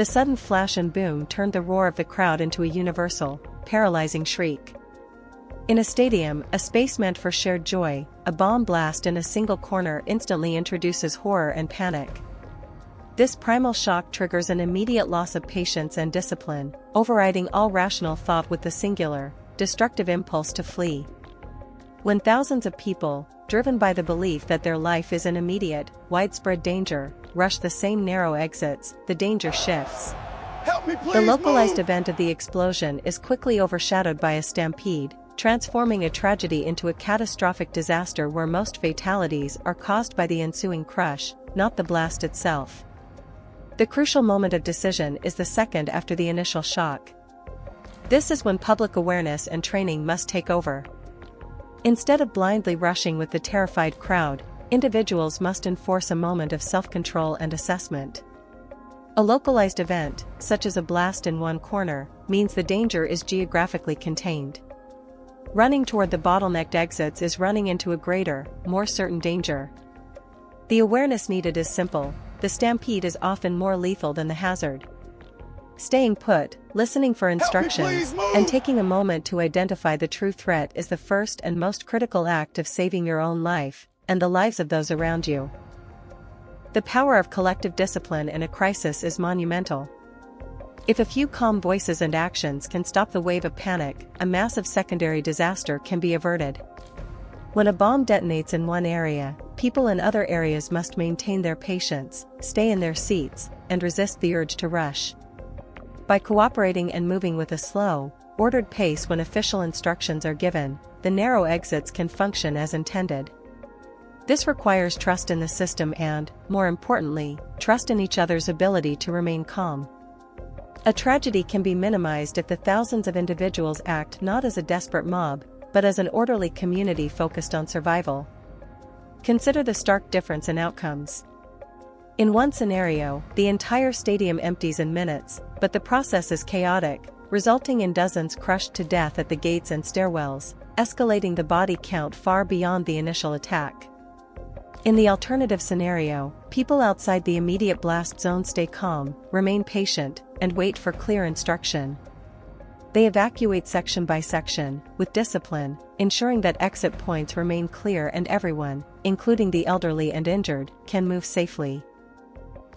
The sudden flash and boom turned the roar of the crowd into a universal, paralyzing shriek. In a stadium, a space meant for shared joy, a bomb blast in a single corner instantly introduces horror and panic. This primal shock triggers an immediate loss of patience and discipline, overriding all rational thought with the singular, destructive impulse to flee. When thousands of people, driven by the belief that their life is in immediate, widespread danger, rush the same narrow exits, the danger shifts. Help me, please, the localized move! event of the explosion is quickly overshadowed by a stampede, transforming a tragedy into a catastrophic disaster where most fatalities are caused by the ensuing crush, not the blast itself. The crucial moment of decision is the second after the initial shock. This is when public awareness and training must take over. Instead of blindly rushing with the terrified crowd, individuals must enforce a moment of self-control and assessment. A localized event, such as a blast in one corner, means the danger is geographically contained. Running toward the bottlenecked exits is running into a greater, more certain danger. The awareness needed is simple: the stampede is often more lethal than the hazard. Staying put, listening for instructions, and taking a moment to identify the true threat is the first and most critical act of saving your own life, and the lives of those around you. The power of collective discipline in a crisis is monumental. If a few calm voices and actions can stop the wave of panic, a massive secondary disaster can be averted. When a bomb detonates in one area, people in other areas must maintain their patience, stay in their seats, and resist the urge to rush. By cooperating and moving with a slow, ordered pace when official instructions are given, the narrow exits can function as intended. This requires trust in the system and, more importantly, trust in each other's ability to remain calm. A tragedy can be minimized if the thousands of individuals act not as a desperate mob, but as an orderly community focused on survival. Consider the stark difference in outcomes. In one scenario, the entire stadium empties in minutes, but the process is chaotic, resulting in dozens crushed to death at the gates and stairwells, escalating the body count far beyond the initial attack. In the alternative scenario, people outside the immediate blast zone stay calm, remain patient, and wait for clear instruction. They evacuate section by section, with discipline, ensuring that exit points remain clear and everyone, including the elderly and injured, can move safely.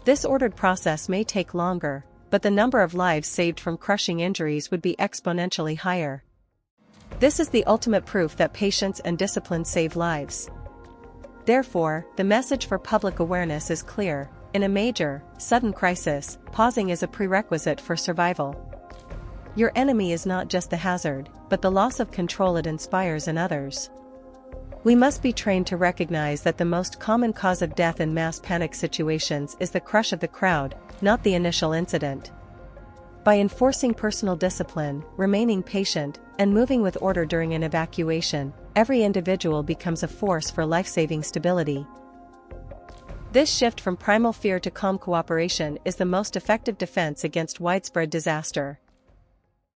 This ordered process may take longer, but the number of lives saved from crushing injuries would be exponentially higher. This is the ultimate proof that patience and discipline save lives. Therefore, the message for public awareness is clear: in a major, sudden crisis, pausing is a prerequisite for survival. Your enemy is not just the hazard, but the loss of control it inspires in others. We must be trained to recognize that the most common cause of death in mass panic situations is the crush of the crowd, not the initial incident. By enforcing personal discipline, remaining patient, and moving with order during an evacuation, every individual becomes a force for life-saving stability. This shift from primal fear to calm cooperation is the most effective defense against widespread disaster.